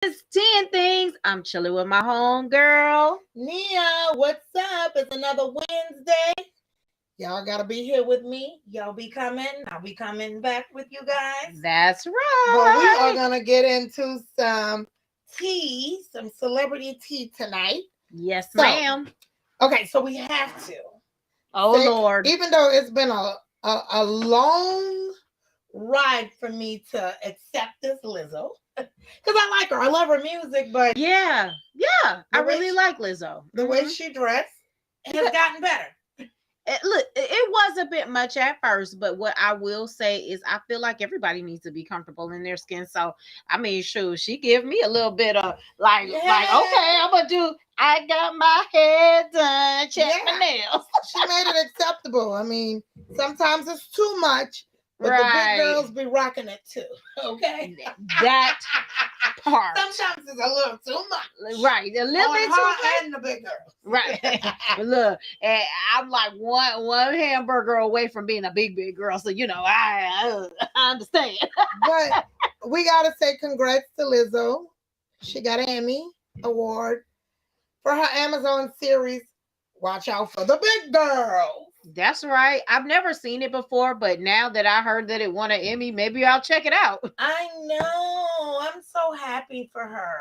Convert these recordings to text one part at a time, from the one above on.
It's 10 things. I'm chilling with my home girl. Nia, what's up? It's another Wednesday. Y'all gotta be here with me. Y'all be coming. I'll be coming back with you guys. That's But we are right. gonna get into some tea, some celebrity tea tonight. Yes, So, ma'am. Okay, so we have to. Oh, Lord. Even though it's been a long ride for me to accept this Lizzo. Because I like her. I love her music, but Yeah. I really like Lizzo. The way she dressed has gotten better. It was a bit much at first, but what I will say is I feel like everybody needs to be comfortable in their skin. So I mean, sure, she give me a little bit of like okay, I'm gonna do. I got my hair done, check my nails. She made it acceptable. I mean, sometimes it's too much, but the big girls be rocking it too. Okay, that part. Sometimes it's a little too much. Right, a little bit too much. And the big girls. Right. Look, I'm like one hamburger away from being a big girl, so I understand. But we gotta say congrats to Lizzo. She got an Emmy award for her Amazon series. Watch out for the big girl. That's right. I've never seen it before, but now that I heard that it won an Emmy, maybe I'll check it out. I know. I'm so happy for her.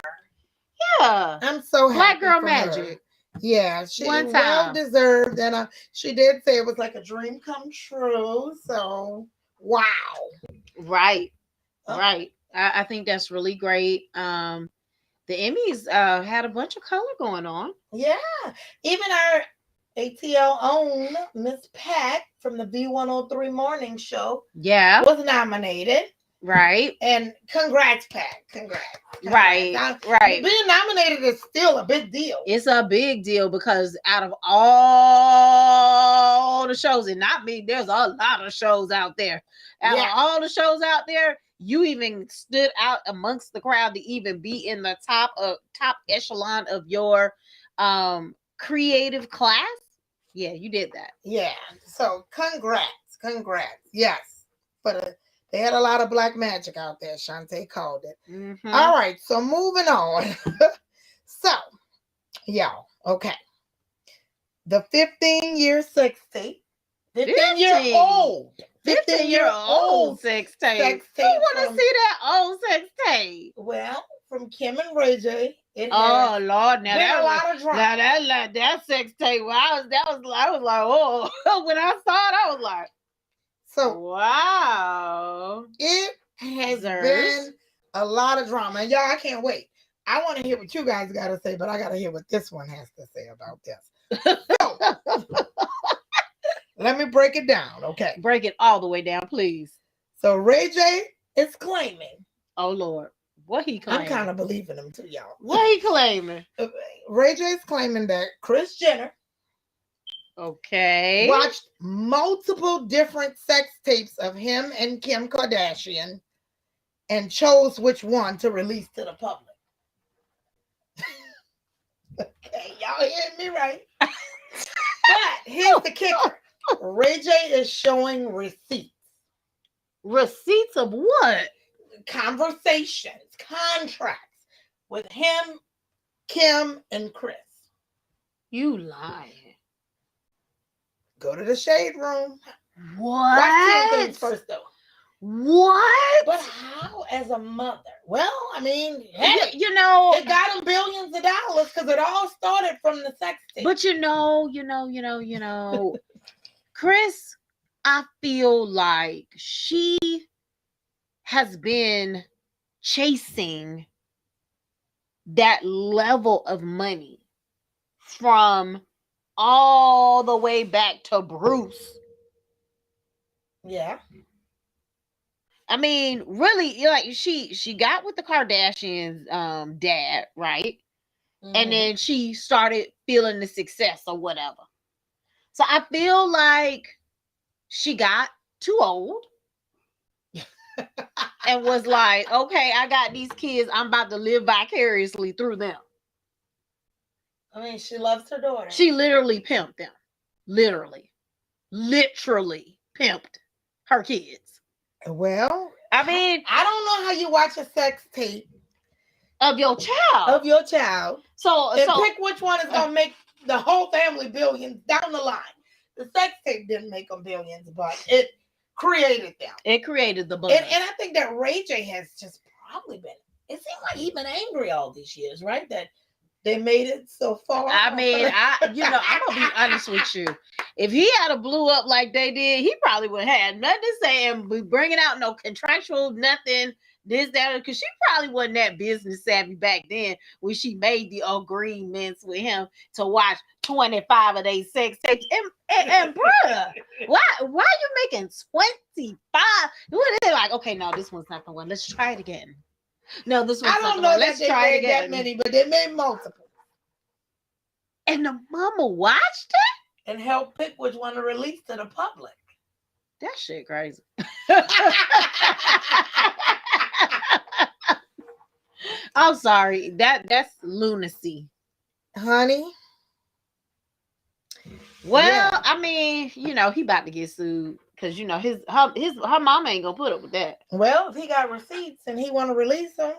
Yeah. I'm so happy. Black Girl for Magic. Her. Yeah, she well deserved, and she did say it was like a dream come true. So, wow. Right. Right. I think that's really great. The Emmys had a bunch of color going on. Yeah. Even our ATL own Miss Pat from the V103 morning show was nominated. Right. And congrats, Pat. Congrats. Right. Right. Being nominated is still a big deal. It's a big deal because out of all the shows, and not me, there's a lot of shows out there. Out of all the shows out there, you even stood out amongst the crowd to even be in the top echelon of your creative class. Yeah, you did that. Yeah. So congrats. Yes. But they had a lot of black magic out there. Shantae called it. Mm-hmm. All right. So moving on. So, y'all. Okay. The 15-year sex tape. 15-year-old. 15-year-old sex tape. Who want to see that old sex tape? Well, from Kim and Ray J. Oh Lord! Now that a lot of drama. Now that sex tape. I was like, oh. When I saw it, I was like, so wow. It has been a lot of drama, and y'all, I can't wait. I want to hear what you guys got to say, but I got to hear what this one has to say about this. So, let me break it down, okay? Break it all the way down, please. So Ray J is claiming. Oh Lord. What he claiming? I'm kind of believing him too, y'all. What he claiming? Ray J is claiming that Kris Jenner watched multiple different sex tapes of him and Kim Kardashian and chose which one to release to the public. Okay, y'all hearing me right? But here's the kicker. Ray J is showing receipts. Receipts of what? Conversations, contracts with him, Kim, and Kris. You lying. Go to the shade room. What? Watch 10 things first, though. What? But how as a mother? Well, I mean, hey, it got him billions of dollars because it all started from the sex tape. But Kris, I feel like she has been chasing that level of money from all the way back to Bruce. Yeah. I mean, really, like she got with the Kardashians' dad, right? Mm-hmm. And then she started feeling the success or whatever. So I feel like she got too old and was like, okay, I got these kids. I'm about to live vicariously through them. I mean, she loves her daughter. She literally pimped them. Literally pimped her kids. Well, I mean, I don't know how you watch a sex tape of your child. Of your child. So pick which one is gonna make the whole family billions down the line. The sex tape didn't make them billions, but it created them. It created the buzz. And I think that Ray J has just probably been. It seems like he's been angry all these years, right? That they made it so far. I mean, I'm gonna be honest with you. If he had a blew up like they did, he probably would have had nothing to say and be bringing out no contractual nothing. This, that, because she probably wasn't that business savvy back then when she made the agreements with him to watch 25 of their sex tapes. And bruh, why you making 25? What is it like? Okay, no, this one's not the one. Let's try it again. No, this one's I not don't the know one. that Let's they try it made again. that many, but they made multiple. And the mama watched it and helped pick which one to release to the public. That shit crazy. I'm sorry. That's lunacy. Honey. Well, yeah. I mean, he about to get sued because her mama ain't gonna put up with that. Well, if he got receipts and he want to release them,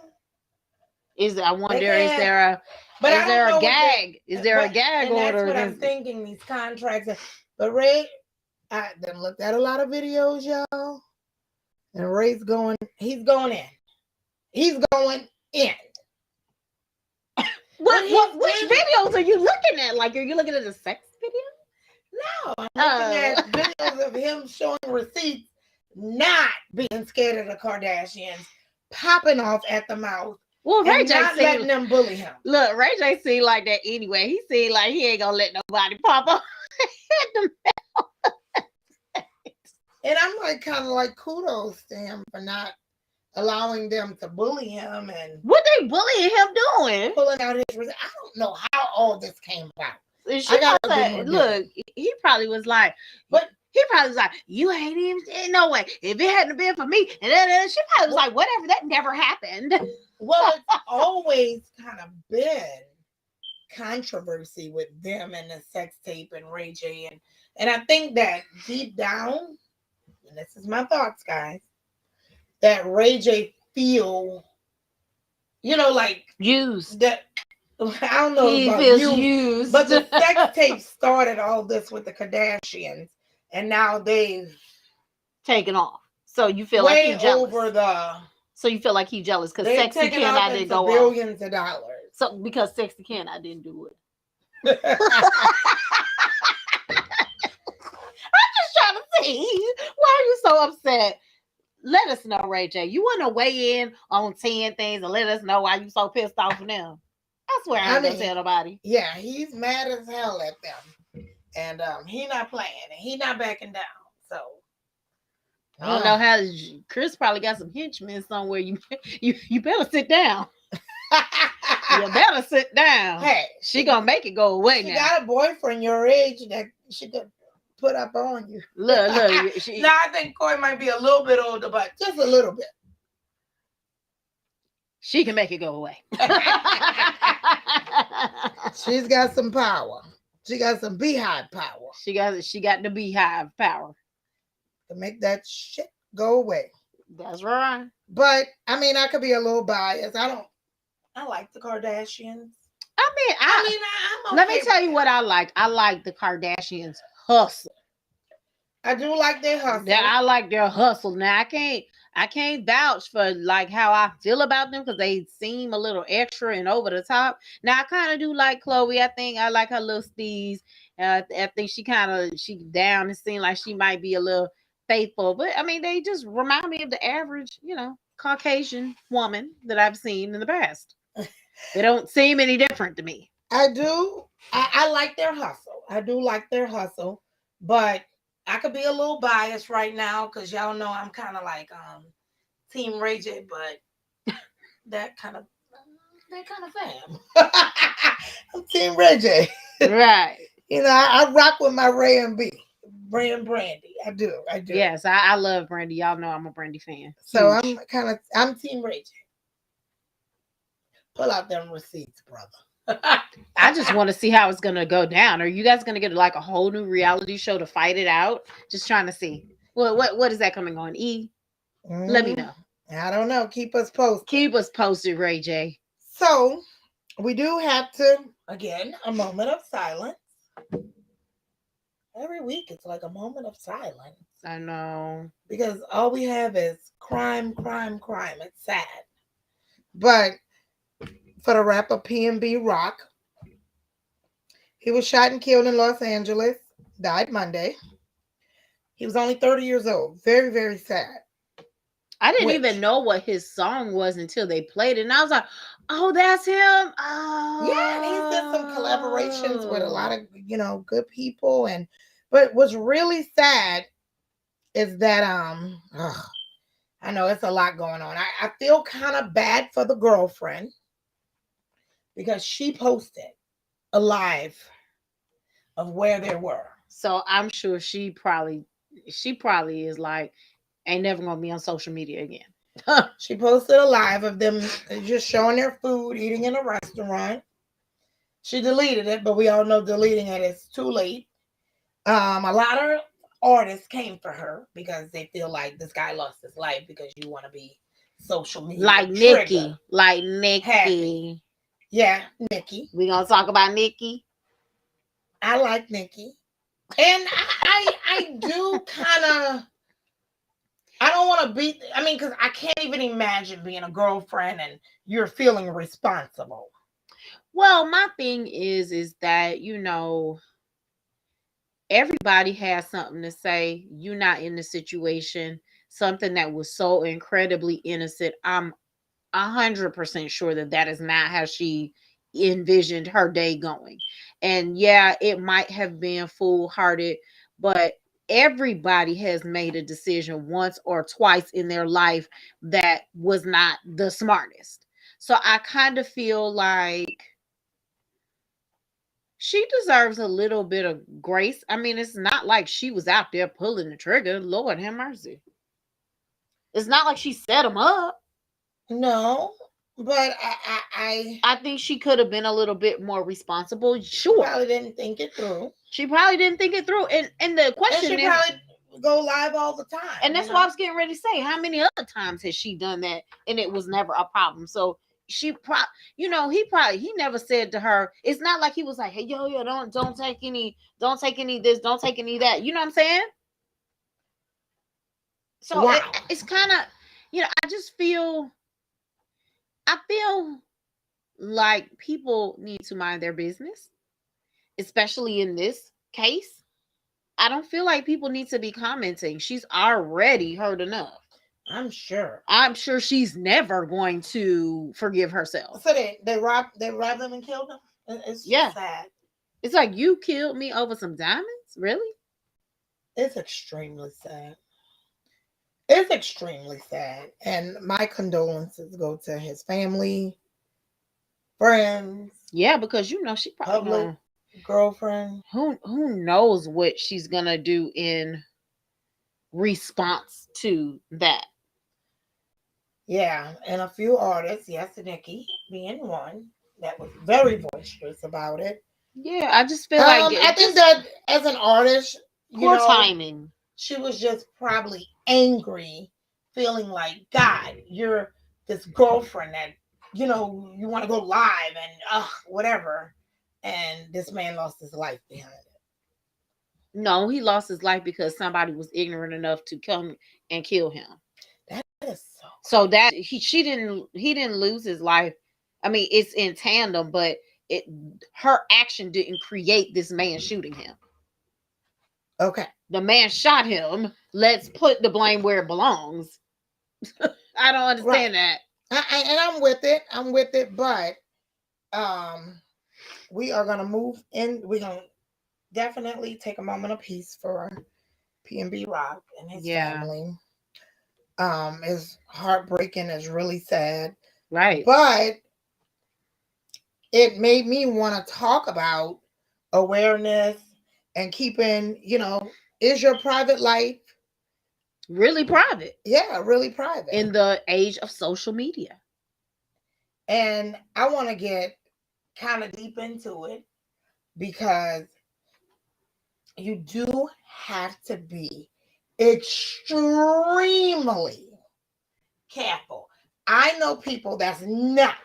I wonder, is there a gag? Is there a gag order? That's what I'm thinking. These contracts, but Ray, I done looked at a lot of videos, y'all, and Ray's going. He's going in. He's going in. Which videos are you looking at? Like, are you looking at a sex video? No, I'm looking at videos of him showing receipts, not being scared of the Kardashians, popping off at the mouth. Well, Ray J not letting them bully him. Look, Ray J seemed like that anyway. He seemed like he ain't gonna let nobody pop up at the mouth. And I'm like, kind of like, kudos to him for not allowing them to bully him. And what they bullying him doing? Pulling out his receipts. I don't know how all this came about. Look, he probably was like, you ain't even, no way. If it hadn't been for me, and then she probably was like, whatever, that never happened. Well, it's always kind of been controversy with them and the sex tape and Ray J. And I think that deep down, and this is my thoughts, guys, that Ray J feel, like used. That I don't know he about feels used. But the sex tape started all this with the Kardashians, and now they've taken off. So you feel like he's jealous. So you feel like he's jealous because Sexy Ken I didn't go billions of dollars. So because Sexy Ken I didn't do it. I'm just trying to see, why are you so upset? Let us know, Ray J. You want to weigh in on 10 things and let us know why you so pissed off of them. I swear I ain't gonna tell nobody. Yeah, he's mad as hell at them. And he not playing and he not backing down. So I don't know how Chris probably got some henchmen somewhere. You better sit down. You better sit down. Hey, she gonna make it go away now. She got a boyfriend your age that she could put up on you. Look. Now I think Corey might be a little bit older, but just a little bit. She can make it go away. She's got some power. She got some beehive power. She got the beehive power to make that shit go away. That's right. But I mean, I could be a little biased. I like the Kardashians. I'm okay. Let me tell you what I like. I like the Kardashians hustle. I do like their hustle. I like their hustle. Now I can't vouch for like how I feel about them because they seem a little extra and over the top. Now I kind of do like Khloe. I think I like her little steez. I think she down and seem like she might be a little faithful. But I mean, they just remind me of the average, Caucasian woman that I've seen in the past. They don't seem any different to me. I do. I like their hustle. I do like their hustle, but I could be a little biased right now because y'all know I'm kind of like Team Ray J, but that kind of fam. I'm Team Ray J. Right. I rock with my Ray and Brandy. I do. Yes, I love Brandy. Y'all know I'm a Brandy fan. So I'm Team Ray J. Pull out them receipts, brother. I just want to see how it's gonna go down. Are you guys gonna get like a whole new reality show to fight it out? Just trying to see. What is that coming on? Let me know. I don't know. Keep us posted. Keep us posted, Ray J. So we do have to, again, a moment of silence. Every week it's like a moment of silence. I know. Because all we have is crime, crime, crime. It's sad. But for the rapper PNB Rock, he was shot and killed in Los Angeles, died Monday. He was only 30 years old. Very, very sad. I didn't even know what his song was until they played it. And I was like, oh, that's him. Oh. Yeah, and he's done some collaborations with a lot of, good people. But what's really sad is that I know it's a lot going on. I feel kind of bad for the girlfriend because she posted a live of where they were. So I'm sure she probably is like, ain't never gonna be on social media again. She posted a live of them just showing their food, eating in a restaurant. She deleted it, but we all know deleting it is too late. A lot of artists came for her because they feel like this guy lost his life because you want to be social media like Nicki. Like Nicki. Happy. Yeah, Nicki. We gonna talk about Nicki. I like Nicki. And I do kind of, I don't want to be, because I can't even imagine being a girlfriend and you're feeling responsible. Well, my thing is that, everybody has something to say. You're not in the situation, something that was so incredibly innocent. I'm 100% sure that is not how she envisioned her day going. And yeah, it might have been foolhardy, but everybody has made a decision once or twice in their life that was not the smartest. So I kind of feel like she deserves a little bit of grace. It's not like she was out there pulling the trigger. Lord have mercy. It's not like she set him up. No, but I think she could have been a little bit more responsible. Sure. Probably didn't think it through. She probably didn't think it through. And the question is, probably go live all the time. And that's what I was getting ready to say. How many other times has she done that and it was never a problem? So she he never said to her, it's not like he was like, hey, yo, don't take any this, don't take any that. You know what I'm saying? So wow. It's kind of, I feel like people need to mind their business, especially in this case. I don't feel like people need to be commenting. She's already hurt enough. I'm sure she's never going to forgive herself. So they robbed him and killed him? It's sad. It's like, you killed me over some diamonds? Really? It's extremely sad. It's extremely sad. And my condolences go to his family, friends. Yeah, because she probably girlfriend. Who knows what she's gonna do in response to that. Yeah, and a few artists, yes, Nicki being one, that was very boisterous about it. Yeah, I just feel like I think that as an artist, poor timing. She was just probably angry, feeling like, God, you're this girlfriend that you want to go live and whatever, and this man lost his life behind it. No, he lost his life because somebody was ignorant enough to come and kill him. That is so that he didn't lose his life. It's in tandem, but her action didn't create this man shooting him. Okay. The man shot him. Let's put the blame where it belongs. I don't understand that. And I'm with it, but we are gonna move in. We're gonna definitely take a moment of peace for PNB Rock and his family. Is heartbreaking, is really sad. Right. But it made me want to talk about awareness and keeping, is your private life really private? Yeah, really private. In the age of social media. And I want to get kind of deep into it because you do have to be extremely careful. I know people that's not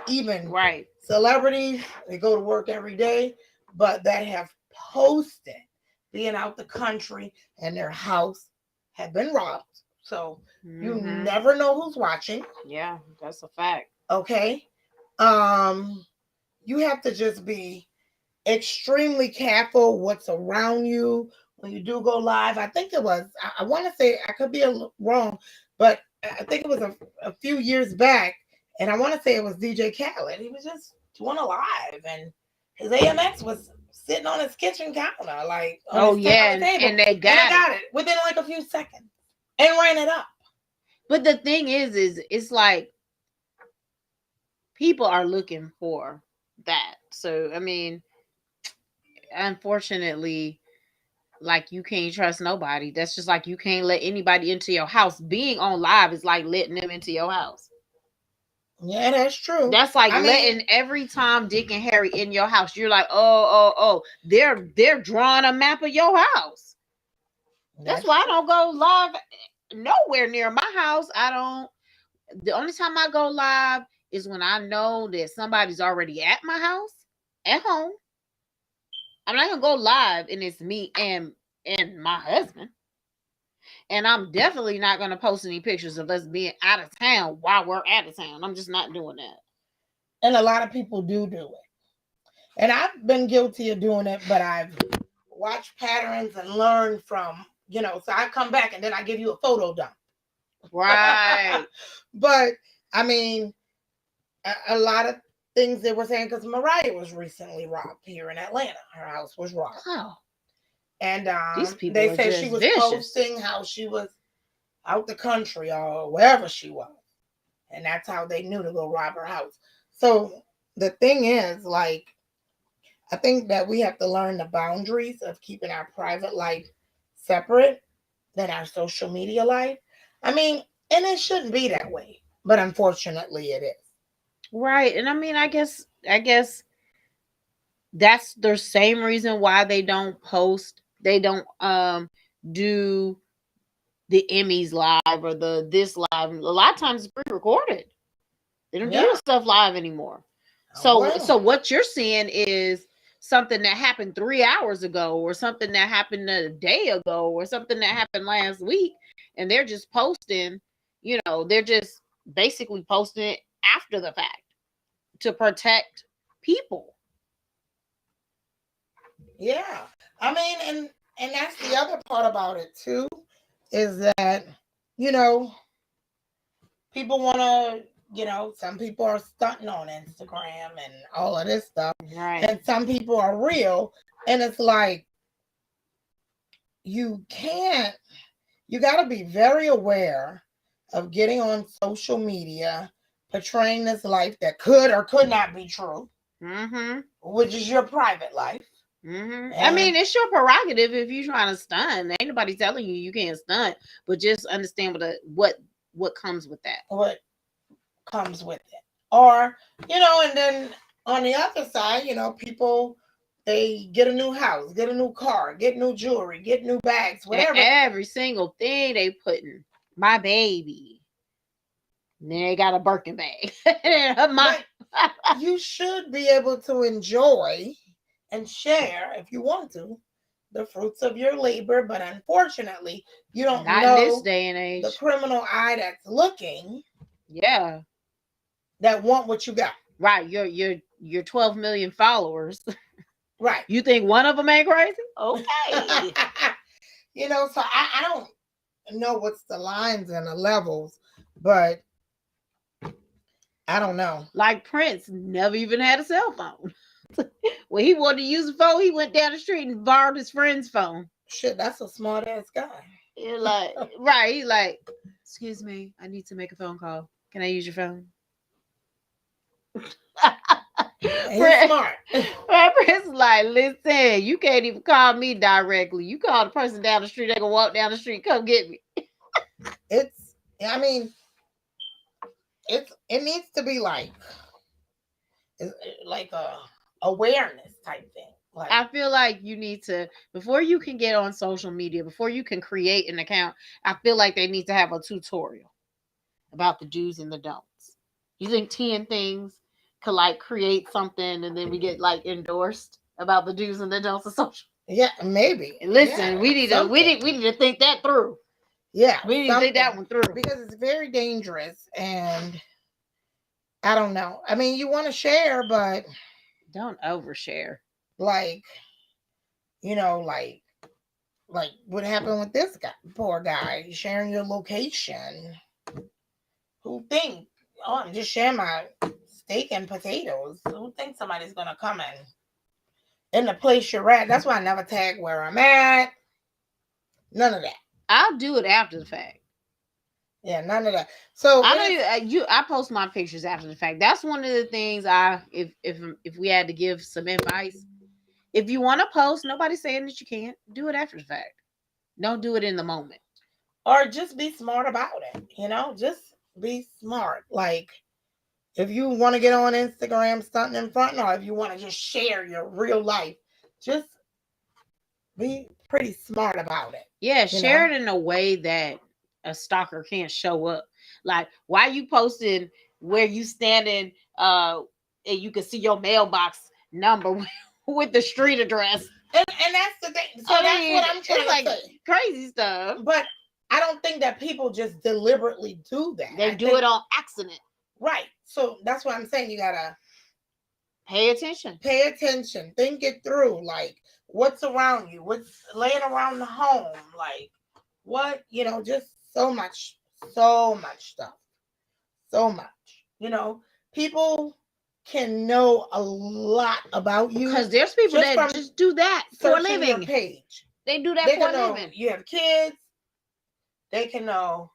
even right. celebrities, they go to work every day, but that have posted being out the country and their house had been robbed. So you never know who's watching. Yeah, that's a fact. Okay. You have to just be extremely careful what's around you when you do go live. I think it was, I want to say, I could be wrong, but I think it was a few years back, and I want to say it was DJ Khaled. He was just doing a live, and his AMX was sitting on his kitchen counter, like on his yeah, table, and they got it within like a few seconds and ran it up. But the thing is it's like people are looking for that. So I mean, unfortunately, like you can't trust nobody. That's just like you can't let anybody into your house. Being on live is like letting them into your house. Yeah, that's true. That's like letting every Tom, Dick, and Harry in your house. You're like, oh, they're drawing a map of your house. That's why I don't go live nowhere near my house. The only time I go live is when I know that somebody's already at my house, at home. I'm not gonna go live and it's me and my husband. And I'm definitely not gonna post any pictures of us being out of town while we're out of town. I'm just not doing that. And a lot of people do it. And I've been guilty of doing it, but I've watched patterns and learned from, so I come back and then I give you a photo dump. Right. But I mean, a lot of things they were saying, because Mariah was recently robbed here in Atlanta. Her house was robbed. Oh. And they said she was posting how she was out the country or wherever she was. And that's how they knew to go rob her house. So the thing is, like, I think that we have to learn the boundaries of keeping our private life separate than our social media life. I mean, and it shouldn't be that way, but unfortunately it is. Right. And I mean, I guess that's the same reason why they don't post, they don't do the Emmys live or this live. A lot of times it's pre-recorded. They don't do the stuff live anymore. So what you're seeing is something that happened 3 hours ago, or something that happened a day ago, or something that happened last week, and they're just posting, they're just basically posting it after the fact to protect people. Yeah. I mean, and that's the other part about it too, is that, people want to, some people are stunting on Instagram and all of this stuff. Right. And some people are real. And it's like, you got to be very aware of getting on social media, portraying this life that could or could not be true, which is your private life. I mean, it's your prerogative if you're trying to stunt. Ain't nobody telling you can't stunt, but just understand what comes with that. What comes with it. Or, and then on the other side, people, they get a new house, get a new car, get new jewelry, get new bags, whatever. And every single thing they put in, my baby. And then they got a Birkin bag. You should be able to enjoy and share, if you want to, the fruits of your labor, but unfortunately, you don't know in this day and age. The criminal eye that's looking. Yeah. That want what you got. Right. Your 12 million followers. Right. You think one of them ain't crazy? Okay. So I don't know what's the lines and the levels, but I don't know. Like Prince never even had a cell phone. When he wanted to use a phone, he went down the street and borrowed his friend's phone. Shit, that's a smart ass guy. You're like, right? He's like, excuse me, I need to make a phone call. Can I use your phone? He's smart. Prince is like, listen, you can't even call me directly. You call the person down the street, they can walk down the street, come get me. It needs to be like a awareness type thing. Like, I feel like you need to, before you can get on social media, before you can create an account, I feel like they need to have a tutorial about the do's and the don'ts. You think 10 things could like create something and then we get like endorsed about the do's and the don'ts of social. Yeah, maybe. Listen, we need to think that through. Yeah, we need to think that one through because it's very dangerous, and I don't know. I mean, you want to share, but don't overshare. Like, like what happened with this guy, poor guy, sharing your location. Who think? Oh, I'm just sharing my steak and potatoes. Who thinks somebody's gonna come in the place you're at? That's why I never tag where I'm at. None of that. I'll do it after the fact. Yeah, none of that. So I post my pictures after the fact. That's one of the things if we had to give some advice. If you want to post, nobody's saying that you can't. Do it after the fact. Don't do it in the moment. Or just be smart about it. Just be smart. Like, if you want to get on Instagram stunting in front, or if you want to just share your real life, just be pretty smart about it. Yeah, share it in a way that a stalker can't show up. Like, why you posting where you standing and you can see your mailbox number with the street address. And that's the thing. So that's what I'm trying to say. Crazy stuff. But I don't think that people just deliberately do that. They do it on accident. Right. So that's what I'm saying. You gotta pay attention. Pay attention. Think it through. Like, what's around you? What's laying around the home? Like, what? Just so much stuff. So much. People can know a lot about you because there's people that just do that for a living. Your page. They do that for a living. You have kids. They can know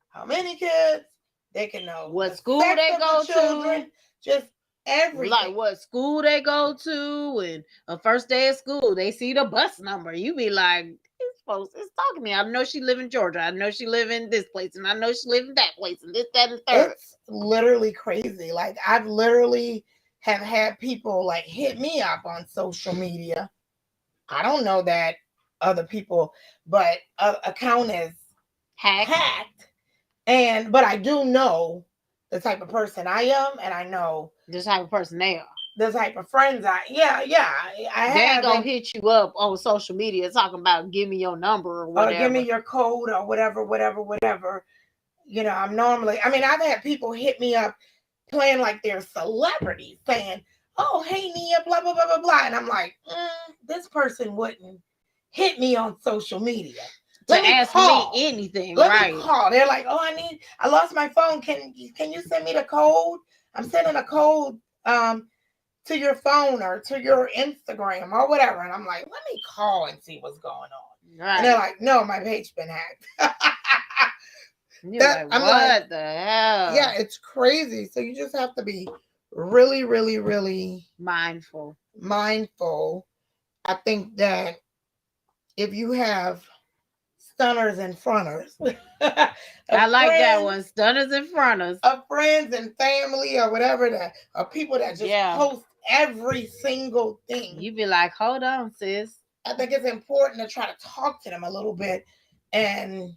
how many kids. They can know what school they go to. Just everything. Like what school they go to, and a first day of school, they see the bus number. You be like, this folks is talking to me. I know she live in Georgia. I know she live in this place, and I know she live in that place, and this, that, and third. It's literally crazy. Like, I've literally have had people like hit me up on social media. I don't know that other people, but account is hacked. But I do know the type of person I am, and I know the type of person they are. The type of friends they ain't gonna hit you up on social media talking about give me your number or whatever. Or give me your code or whatever. I'm normally, I've had people hit me up playing like they're celebrities, saying, oh, hey, Nia, blah, blah, blah, blah, blah. And I'm like, this person wouldn't hit me on social media. Let me ask me anything, Let me call. They're like, oh, I lost my phone. Can you send me the code? I'm sending a code to your phone or to your Instagram or whatever. And I'm like, let me call and see what's going on. Right. And they're like, no, my page been hacked. What the hell? Yeah, it's crazy. So you just have to be really, really, really mindful. I think that if you have stunners and fronters. I like that one. Stunners and fronters. Of friends and family or whatever that are people that just post every single thing. You be like, hold on, sis. I think it's important to try to talk to them a little bit and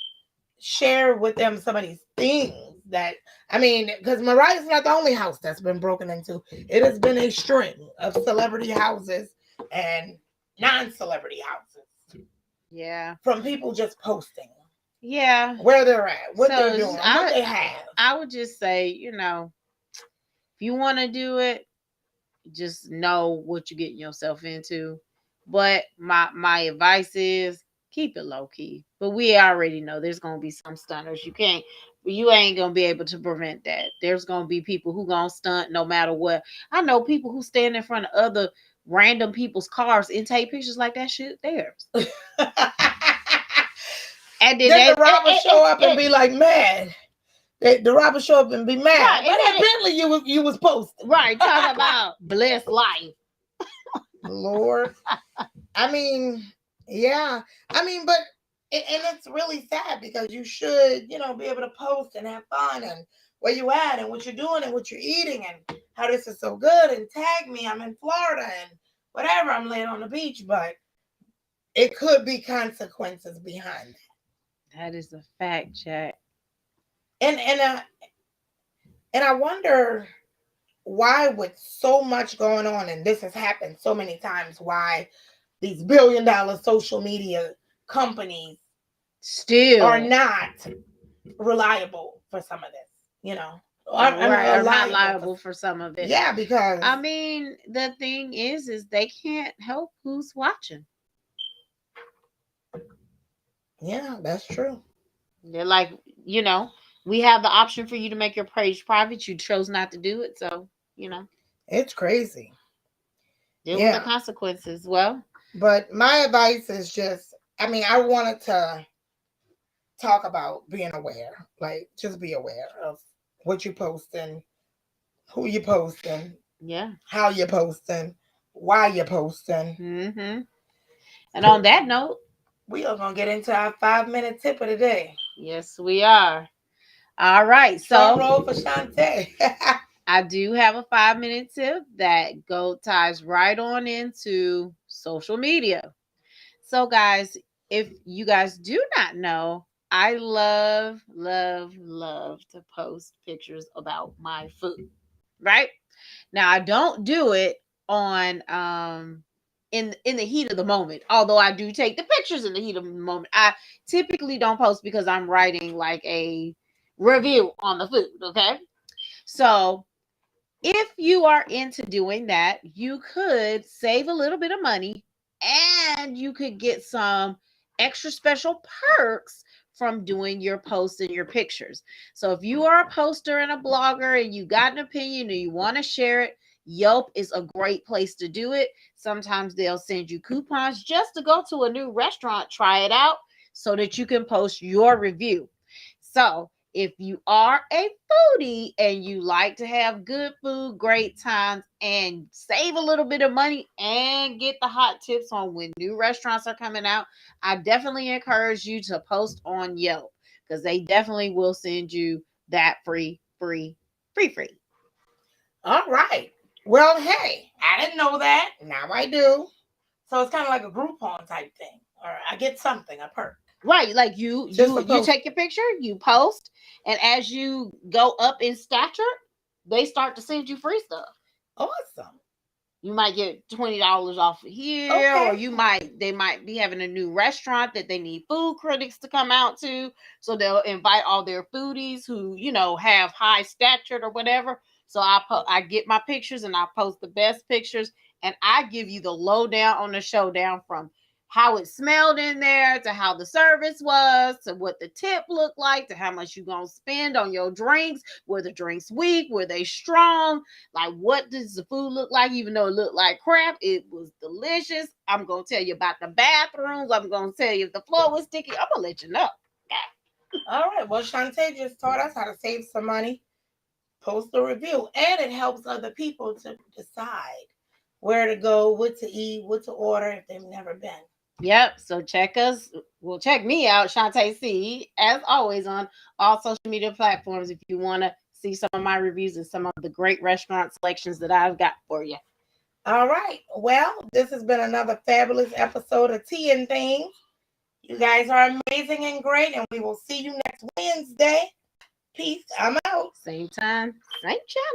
share with them some of these things that, because Mariah's not the only house that's been broken into. It has been a string of celebrity houses and non-celebrity houses. Yeah. From people just posting. Yeah. Where they're at, what they're doing, what they have. I would just say, if you want to do it, just know what you're getting yourself into. But my advice is keep it low key. But we already know there's gonna be some stunners. You ain't gonna be able to prevent that. There's gonna be people who gonna stunt no matter what. I know people who stand in front of other random people's cars and take pictures like that shit theirs. And then the robber show up and be like mad. The robber show up and be mad. Right, but evidently you was posting. Right, talking about blessed life. Lord. Yeah. But it's really sad because you should, be able to post and have fun and where you at and what you're doing and what you're eating and how this is so good and tag me. I'm in Florida and whatever. I'm laying on the beach, but it could be consequences behind it. That is a fact, Jack. And I wonder, why with so much going on, and this has happened so many times, why these billion-dollar social media companies still are not reliable for some of this, you know. are not liable for some of it. Yeah, because I mean, the thing is they can't help who's watching. Yeah, that's true. They're like, you know, we have the option for you to make your page private. You chose not to do it, so you know, it's crazy. deal with the consequences. Well, but my advice is just, I mean, I wanted to talk about being aware, like just be aware of what you're posting, who you're posting, yeah, how you're posting, why you're posting. Mm-hmm. And on that note, we are gonna get into our 5-minute tip of the day. Yes, we are. All right, so roll for Shantae. I do have a 5-minute tip that ties right on into social media. So, guys, if you guys do not know, I love to post pictures about my food. Right? Now, I don't do it on in the heat of the moment. Although I do take the pictures in the heat of the moment. I typically don't post because I'm writing like a review on the food, okay? So, if you are into doing that, you could save a little bit of money and you could get some extra special perks from doing your posts and your pictures. So if you are a poster and a blogger and you got an opinion and you want to share it, Yelp is a great place to do it. Sometimes they'll send you coupons just to go to a new restaurant, try it out so that you can post your review. So if you are a foodie and you like to have good food, great times, and save a little bit of money and get the hot tips on when new restaurants are coming out, I definitely encourage you to post on Yelp because they definitely will send you that free. All right. Well, hey, I didn't know that. Now I do. So it's kind of like a Groupon type thing, or I get something, a perk. Right, like you take your picture, you post, and as you go up in stature, they start to send you free stuff. Awesome. You might get $20 off here, okay. Or they might be having a new restaurant that they need food critics to come out to, so they'll invite all their foodies who have high stature or whatever. So I get my pictures and I post the best pictures, and I give you the lowdown on the showdown from how it smelled in there, to how the service was, to what the tip looked like, to how much you're going to spend on your drinks. Were the drinks weak? Were they strong? Like, what does the food look like? Even though it looked like crap, it was delicious. I'm going to tell you about the bathrooms. I'm going to tell you if the floor was sticky. I'm going to let you know. All right. Well, Shantae just taught us how to save some money, post a review, and it helps other people to decide where to go, what to eat, what to order if they've never been. Yep. So check me out, Shantae C, as always, on all social media platforms if you want to see some of my reviews and some of the great restaurant selections that I've got for you. All right. Well, this has been another fabulous episode of Tea and Things. You guys are amazing and great, and we will see you next Wednesday. Peace. I'm out. Same time, same channel.